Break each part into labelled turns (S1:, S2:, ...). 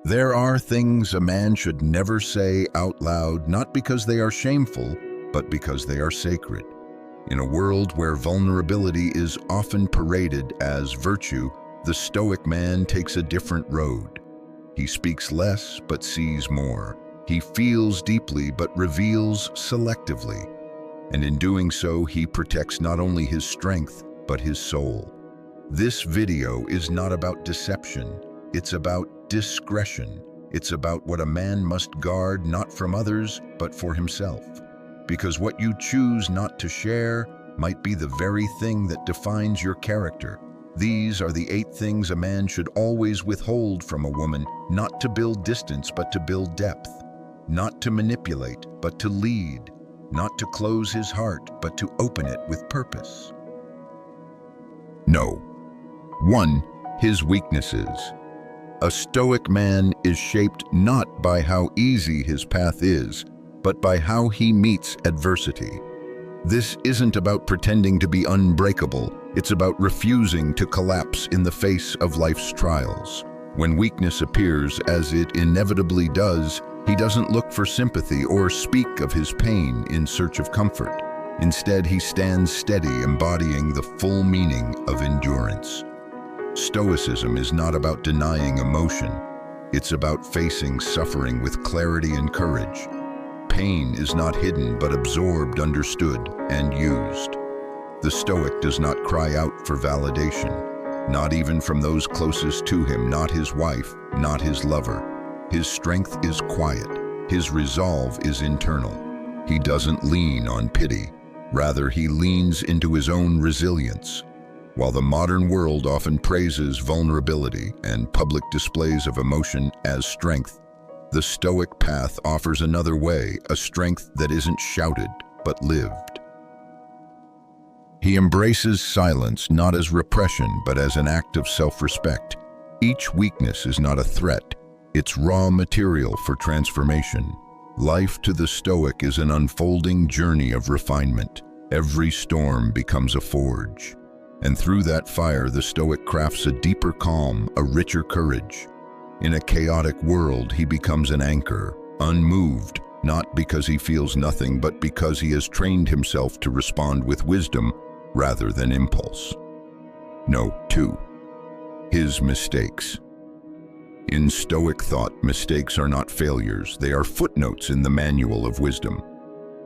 S1: There are things a man should never say out loud, not because they are shameful, but because they are sacred. In a world where vulnerability is often paraded as virtue, the Stoic man takes a different road. He speaks less, but sees more. He feels deeply, but reveals selectively. And in doing so, he protects not only his strength, but his soul. This video is not about deception. It's about discretion. It's about what a man must guard not from others, but for himself. Because what you choose not to share might be the very thing that defines your character. These are the 8 things a man should always withhold from a woman, not to build distance, but to build depth. Not to manipulate, but to lead. Not to close his heart, but to open it with purpose. No. 1. His weaknesses. A Stoic man is shaped not by how easy his path is, but by how he meets adversity. This isn't about pretending to be unbreakable. It's about refusing to collapse in the face of life's trials. When weakness appears, as it inevitably does, he doesn't look for sympathy or speak of his pain in search of comfort. Instead, he stands steady, embodying the full meaning of endurance. Stoicism is not about denying emotion. It's about facing suffering with clarity and courage. Pain is not hidden, but absorbed, understood, and used. The Stoic does not cry out for validation, not even from those closest to him, not his wife, not his lover. His strength is quiet. His resolve is internal. He doesn't lean on pity. Rather, he leans into his own resilience. While the modern world often praises vulnerability and public displays of emotion as strength, the Stoic path offers another way, a strength that isn't shouted, but lived. He embraces silence not as repression, but as an act of self-respect. Each weakness is not a threat. It's raw material for transformation. Life to the Stoic is an unfolding journey of refinement. Every storm becomes a forge. And through that fire, the Stoic crafts a deeper calm, a richer courage. In a chaotic world, he becomes an anchor, unmoved, not because he feels nothing, but because he has trained himself to respond with wisdom rather than impulse. No. 2. His mistakes. In Stoic thought, mistakes are not failures. They are footnotes in the manual of wisdom.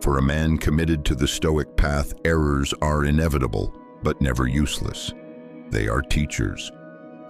S1: For a man committed to the Stoic path, errors are inevitable, but never useless. They are teachers.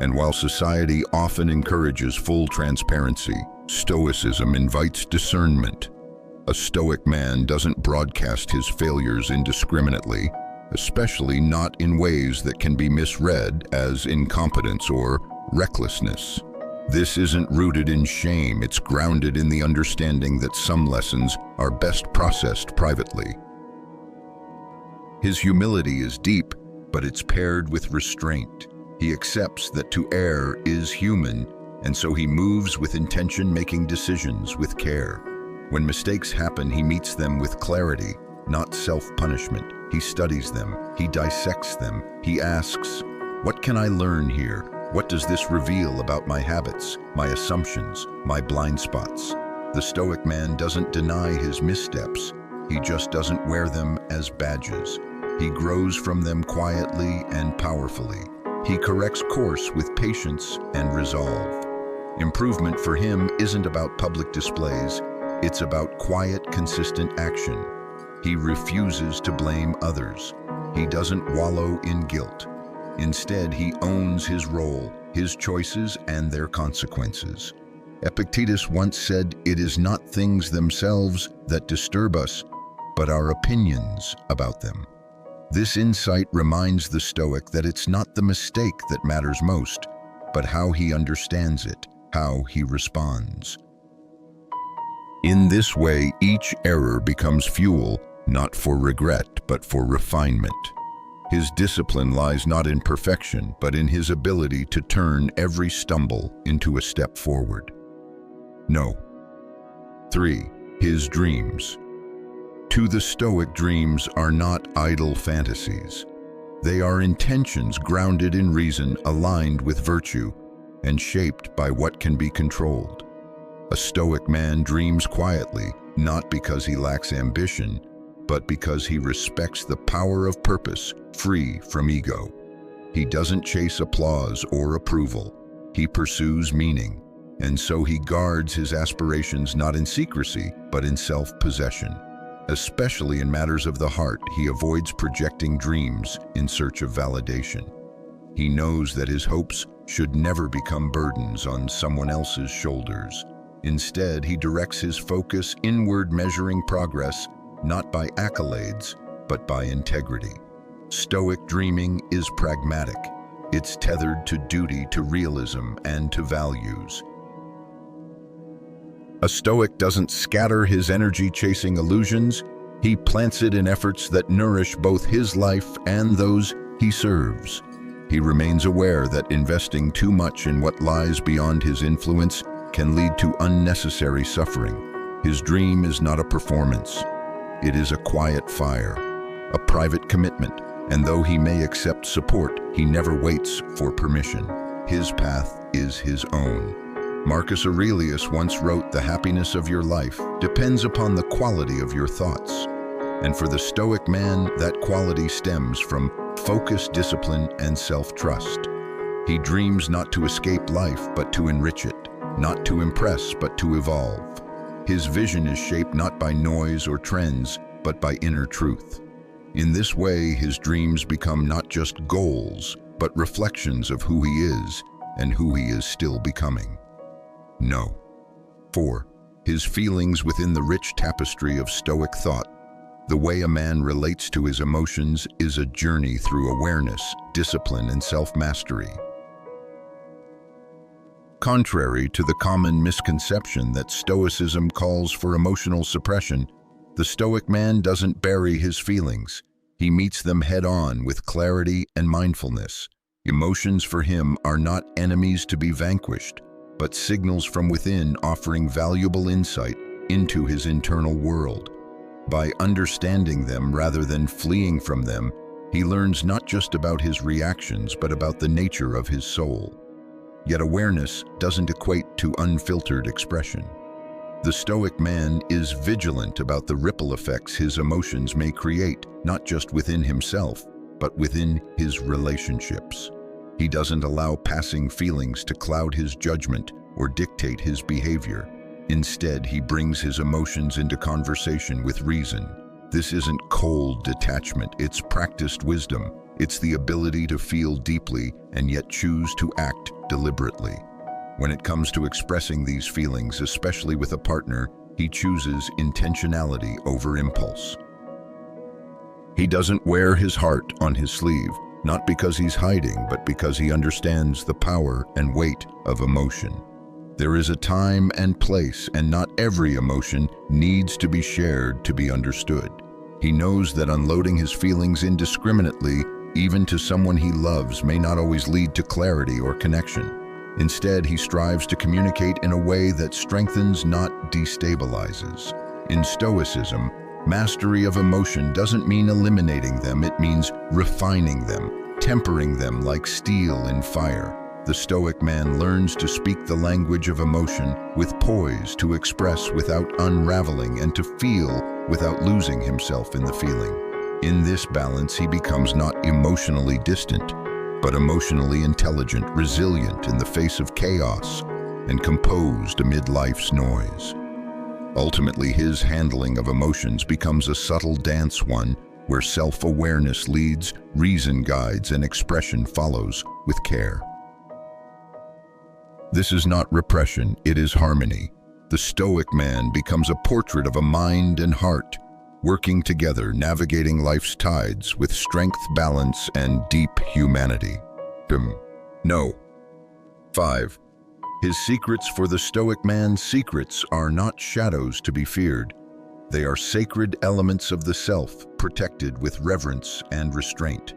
S1: And while society often encourages full transparency, Stoicism invites discernment. A Stoic man doesn't broadcast his failures indiscriminately, especially not in ways that can be misread as incompetence or recklessness. This isn't rooted in shame, it's grounded in the understanding that some lessons are best processed privately. His humility is deep, but it's paired with restraint. He accepts that to err is human, and so he moves with intention, making decisions with care. When mistakes happen, he meets them with clarity, not self-punishment. He studies them, he dissects them, he asks, "What can I learn here? What does this reveal about my habits, my assumptions, my blind spots?" The Stoic man doesn't deny his missteps, he just doesn't wear them as badges. He grows from them quietly and powerfully. He corrects course with patience and resolve. Improvement for him isn't about public displays, it's about quiet, consistent action. He refuses to blame others. He doesn't wallow in guilt. Instead, he owns his role, his choices, and their consequences. Epictetus once said, "It is not things themselves that disturb us, but our opinions about them." This insight reminds the Stoic that it's not the mistake that matters most, but how he understands it, how he responds. In this way, each error becomes fuel, not for regret, but for refinement. His discipline lies not in perfection, but in his ability to turn every stumble into a step forward. No. 3. His dreams. To the Stoic, dreams are not idle fantasies. They are intentions grounded in reason, aligned with virtue. and shaped by what can be controlled. A Stoic man dreams quietly, not because he lacks ambition, but because he respects the power of purpose, free from ego. He doesn't chase applause or approval. He pursues meaning, and so he guards his aspirations not in secrecy, but in self-possession. Especially in matters of the heart, he avoids projecting dreams in search of validation. He knows that his hopes should never become burdens on someone else's shoulders. Instead, he directs his focus inward, measuring progress not by accolades, but by integrity. Stoic dreaming is pragmatic. It's tethered to duty, to realism, and to values. A Stoic doesn't scatter his energy chasing illusions. He plants it in efforts that nourish both his life and those he serves. He remains aware that investing too much in what lies beyond his influence can lead to unnecessary suffering. His dream is not a performance. It is a quiet fire, a private commitment, and though he may accept support, he never waits for permission. His path is his own. Marcus Aurelius once wrote, "The happiness of your life depends upon the quality of your thoughts." And for the Stoic man, that quality stems from focus, discipline, and self-trust. He dreams not to escape life, but to enrich it, not to impress, but to evolve. His vision is shaped not by noise or trends, but by inner truth. In this way, his dreams become not just goals, but reflections of who he is and who he is still becoming. No. 4. His feelings within the rich tapestry of Stoic thought. The way a man relates to his emotions is a journey through awareness, discipline, and self-mastery. Contrary to the common misconception that Stoicism calls for emotional suppression, the Stoic man doesn't bury his feelings. He meets them head-on with clarity and mindfulness. Emotions for him are not enemies to be vanquished, but signals from within offering valuable insight into his internal world. By understanding them rather than fleeing from them, he learns not just about his reactions, but about the nature of his soul. Yet awareness doesn't equate to unfiltered expression. The Stoic man is vigilant about the ripple effects his emotions may create, not just within himself, but within his relationships. He doesn't allow passing feelings to cloud his judgment or dictate his behavior. Instead, he brings his emotions into conversation with reason. This isn't cold detachment, it's practiced wisdom. It's the ability to feel deeply and yet choose to act deliberately. When it comes to expressing these feelings, especially with a partner, he chooses intentionality over impulse. He doesn't wear his heart on his sleeve, not because he's hiding, but because he understands the power and weight of emotion. There is a time and place, and not every emotion needs to be shared to be understood. He knows that unloading his feelings indiscriminately, even to someone he loves, may not always lead to clarity or connection. Instead, he strives to communicate in a way that strengthens, not destabilizes. In Stoicism, mastery of emotion doesn't mean eliminating them, it means refining them, tempering them like steel in fire. The Stoic man learns to speak the language of emotion with poise, to express without unraveling, and to feel without losing himself in the feeling. In this balance, he becomes not emotionally distant, but emotionally intelligent, resilient in the face of chaos, and composed amid life's noise. Ultimately, his handling of emotions becomes a subtle dance, one where self-awareness leads, reason guides, and expression follows with care. This is not repression, it is harmony. The Stoic man becomes a portrait of a mind and heart, working together, navigating life's tides with strength, balance, and deep humanity. No. 5. His secrets. For the Stoic man's secrets are not shadows to be feared. They are sacred elements of the self, protected with reverence and restraint.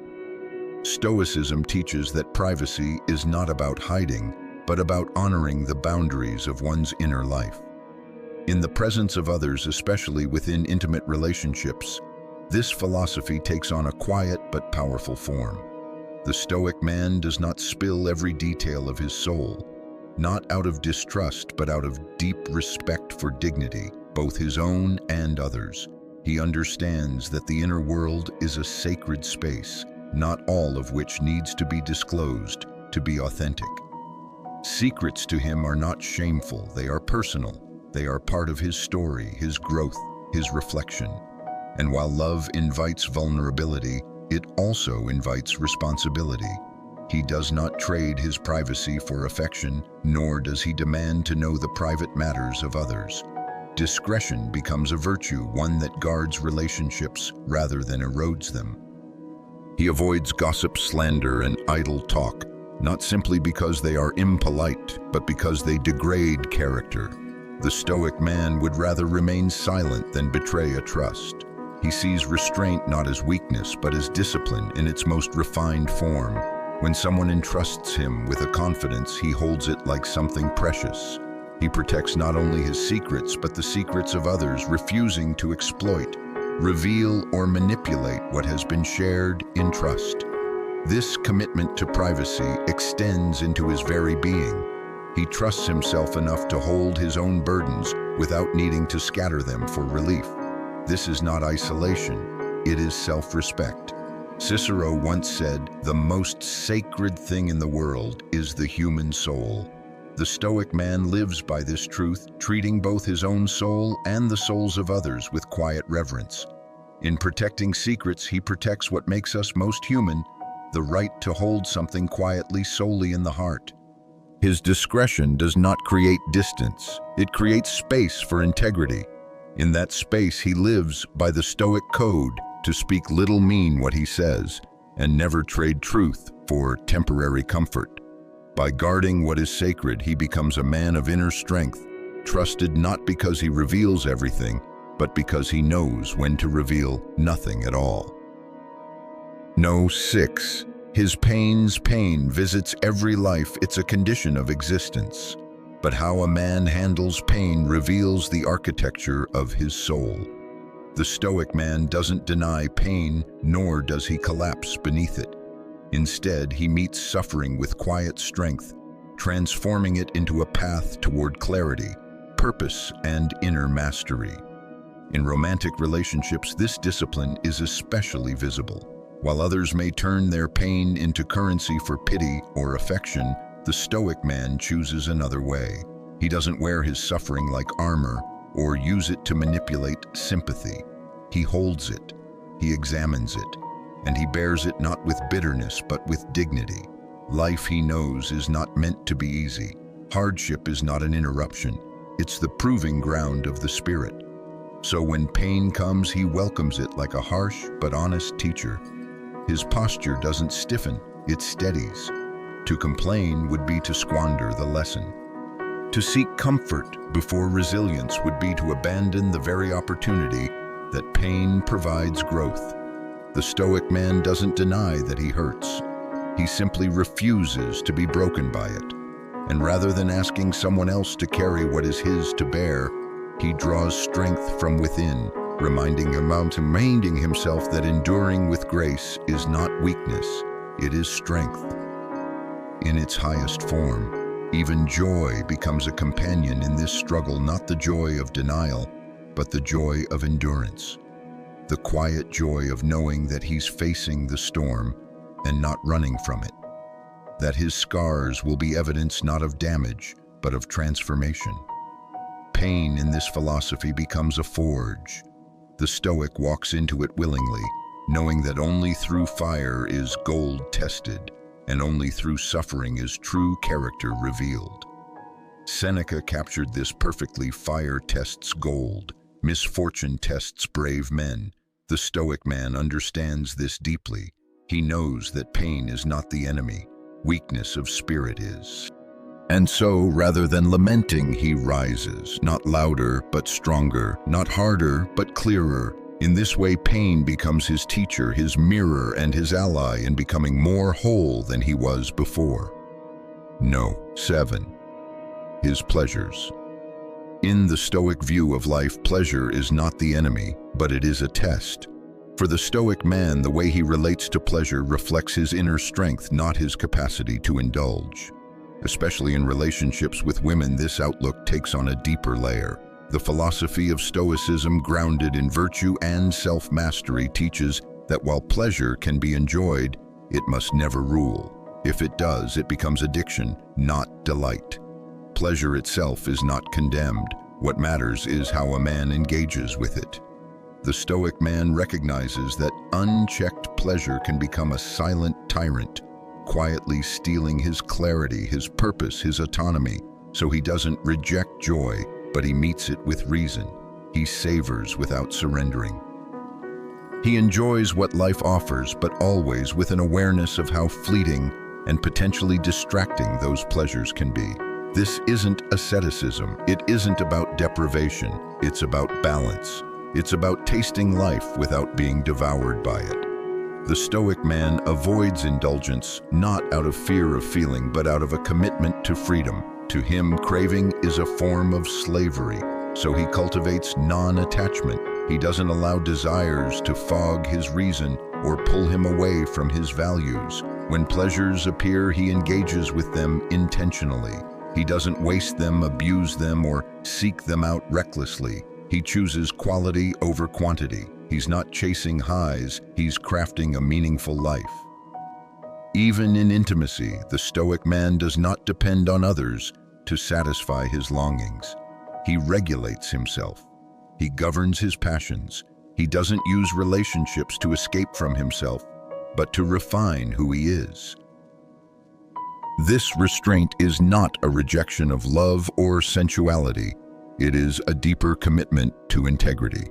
S1: Stoicism teaches that privacy is not about hiding, but about honoring the boundaries of one's inner life. In the presence of others, especially within intimate relationships, this philosophy takes on a quiet but powerful form. The Stoic man does not spill every detail of his soul. not out of distrust but out of deep respect for dignity, both his own and others. He understands that the inner world is a sacred space, not all of which needs to be disclosed to be authentic. Secrets to him are not shameful, they are personal. They are part of his story, his growth, his reflection. And while love invites vulnerability, it also invites responsibility. He does not trade his privacy for affection, nor does he demand to know the private matters of others. Discretion becomes a virtue, one that guards relationships rather than erodes them. He avoids gossip, slander, and idle talk, not simply because they are impolite, but because they degrade character. The Stoic man would rather remain silent than betray a trust. He sees restraint not as weakness, but as discipline in its most refined form. When someone entrusts him with a confidence, he holds it like something precious. He protects not only his secrets, but the secrets of others, refusing to exploit, reveal, or manipulate what has been shared in trust. This commitment to privacy extends into his very being. He trusts himself enough to hold his own burdens without needing to scatter them for relief. This is not isolation, it is self-respect. Cicero once said, "The most sacred thing in the world is the human soul." The Stoic man lives by this truth, treating both his own soul and the souls of others with quiet reverence. In protecting secrets, he protects what makes us most human, the right to hold something quietly solely in the heart. His discretion does not create distance, it creates space for integrity. In that space he lives by the Stoic code to speak little, mean what he says, and never trade truth for temporary comfort. By guarding what is sacred, he becomes a man of inner strength, trusted not because he reveals everything, but because he knows when to reveal nothing at all. No. 6. His pain visits every life, it's a condition of existence. But how a man handles pain reveals the architecture of his soul. The Stoic man doesn't deny pain, nor does he collapse beneath it. Instead, he meets suffering with quiet strength, transforming it into a path toward clarity, purpose, and inner mastery. In romantic relationships, this discipline is especially visible. While others may turn their pain into currency for pity or affection, the Stoic man chooses another way. He doesn't wear his suffering like armor or use it to manipulate sympathy. He holds it, he examines it, and he bears it not with bitterness but with dignity. Life, he knows, is not meant to be easy. Hardship is not an interruption, it's the proving ground of the spirit. So when pain comes, he welcomes it like a harsh but honest teacher. His posture doesn't stiffen, it steadies. To complain would be to squander the lesson. To seek comfort before resilience would be to abandon the very opportunity that pain provides growth. The Stoic man doesn't deny that he hurts. He simply refuses to be broken by it. And rather than asking someone else to carry what is his to bear, he draws strength from within, reminding himself that enduring with grace is not weakness, it is strength. In its highest form, even joy becomes a companion in this struggle, not the joy of denial, but the joy of endurance. The quiet joy of knowing that he's facing the storm and not running from it. That his scars will be evidence not of damage, but of transformation. Pain in this philosophy becomes a forge. The Stoic walks into it willingly, knowing that only through fire is gold tested, and only through suffering is true character revealed. Seneca captured this perfectly. Fire tests gold, misfortune tests brave men. The Stoic man understands this deeply. He knows that pain is not the enemy, weakness of spirit is. And so, rather than lamenting, he rises, not louder but stronger, not harder but clearer. In this way, pain becomes his teacher, his mirror, and his ally in becoming more whole than he was before. No. 7. His pleasures. In the Stoic view of life, pleasure is not the enemy, but it is a test. For the Stoic man, the way he relates to pleasure reflects his inner strength, not his capacity to indulge. Especially in relationships with women, this outlook takes on a deeper layer. The philosophy of Stoicism, grounded in virtue and self-mastery, teaches that while pleasure can be enjoyed, it must never rule. If it does, it becomes addiction, not delight. Pleasure itself is not condemned. What matters is how a man engages with it. The Stoic man recognizes that unchecked pleasure can become a silent tyrant, quietly stealing his clarity, his purpose, his autonomy. So he doesn't reject joy, but he meets it with reason. He savors without surrendering. He enjoys what life offers, but always with an awareness of how fleeting and potentially distracting those pleasures can be. This isn't asceticism. It isn't about deprivation. It's about balance. It's about tasting life without being devoured by it. The Stoic man avoids indulgence, not out of fear of feeling, but out of a commitment to freedom. To him, craving is a form of slavery, so he cultivates non-attachment. He doesn't allow desires to fog his reason or pull him away from his values. When pleasures appear, he engages with them intentionally. He doesn't waste them, abuse them, or seek them out recklessly. He chooses quality over quantity. He's not chasing highs, he's crafting a meaningful life. Even in intimacy, the Stoic man does not depend on others to satisfy his longings. He regulates himself. He governs his passions. He doesn't use relationships to escape from himself, but to refine who he is. This restraint is not a rejection of love or sensuality. It is a deeper commitment to integrity.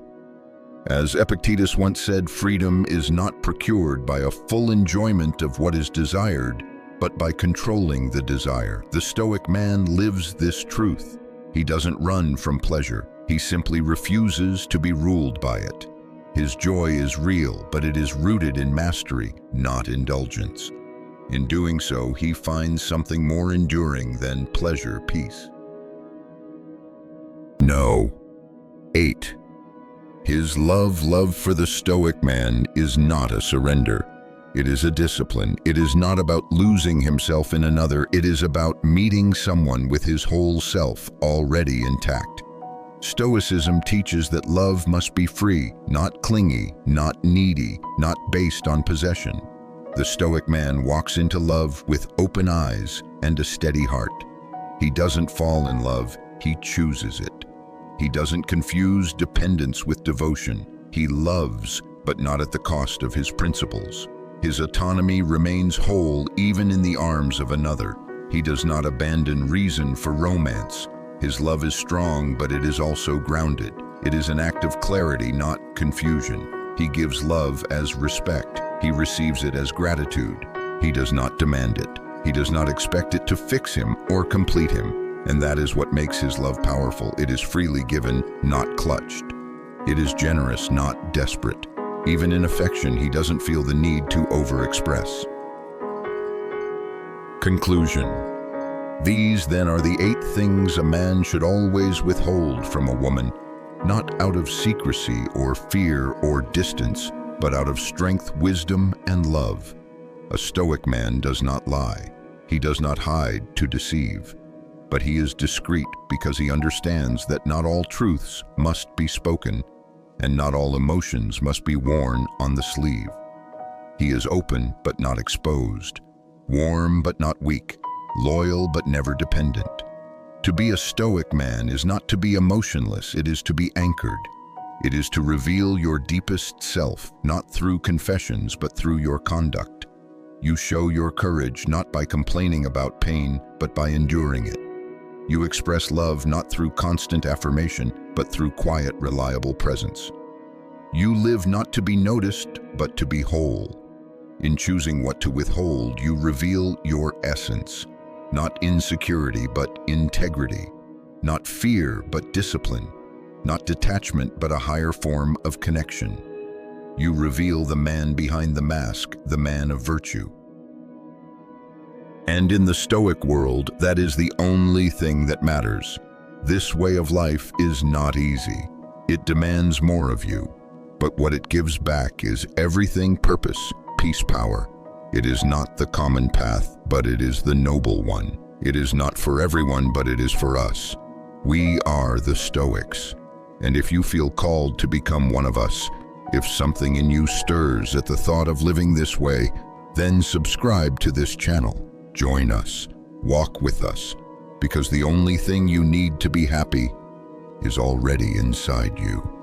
S1: As Epictetus once said, freedom is not procured by a full enjoyment of what is desired, but by controlling the desire. The Stoic man lives this truth. He doesn't run from pleasure. He simply refuses to be ruled by it. His joy is real, but it is rooted in mastery, not indulgence. In doing so, he finds something more enduring than pleasure, peace. No. 8. His love for the Stoic man is not a surrender. It is a discipline. It is not about losing himself in another. It is about meeting someone with his whole self already intact. Stoicism teaches that love must be free, not clingy, not needy, not based on possession. The Stoic man walks into love with open eyes and a steady heart. He doesn't fall in love, he chooses it. He doesn't confuse dependence with devotion. He loves, but not at the cost of his principles. His autonomy remains whole even in the arms of another. He does not abandon reason for romance. His love is strong, but it is also grounded. It is an act of clarity, not confusion. He gives love as respect. He receives it as gratitude. He does not demand it. He does not expect it to fix him or complete him. And that is what makes his love powerful. It is freely given, not clutched. It is generous, not desperate. Even in affection, he doesn't feel the need to overexpress. Conclusion. These then are the 8 things a man should always withhold from a woman, not out of secrecy or fear or distance, but out of strength, wisdom, and love. A Stoic man does not lie. He does not hide to deceive. But he is discreet because he understands that not all truths must be spoken, and not all emotions must be worn on the sleeve. He is open but not exposed, warm but not weak, loyal but never dependent. To be a Stoic man is not to be emotionless, it is to be anchored. It is to reveal your deepest self, not through confessions but through your conduct. You show your courage not by complaining about pain, but by enduring it. You express love not through constant affirmation, but through quiet, reliable presence. You live not to be noticed, but to be whole. In choosing what to withhold, you reveal your essence. Not insecurity, but integrity. Not fear, but discipline. Not detachment, but a higher form of connection. You reveal the man behind the mask, the man of virtue. And in the Stoic world, that is the only thing that matters. This way of life is not easy. It demands more of you. But what it gives back is everything: purpose, peace, power. It is not the common path, but it is the noble one. It is not for everyone, but it is for us. We are the Stoics. And if you feel called to become one of us, if something in you stirs at the thought of living this way, then subscribe to this channel. Join us. Walk with us. Because the only thing you need to be happy is already inside you.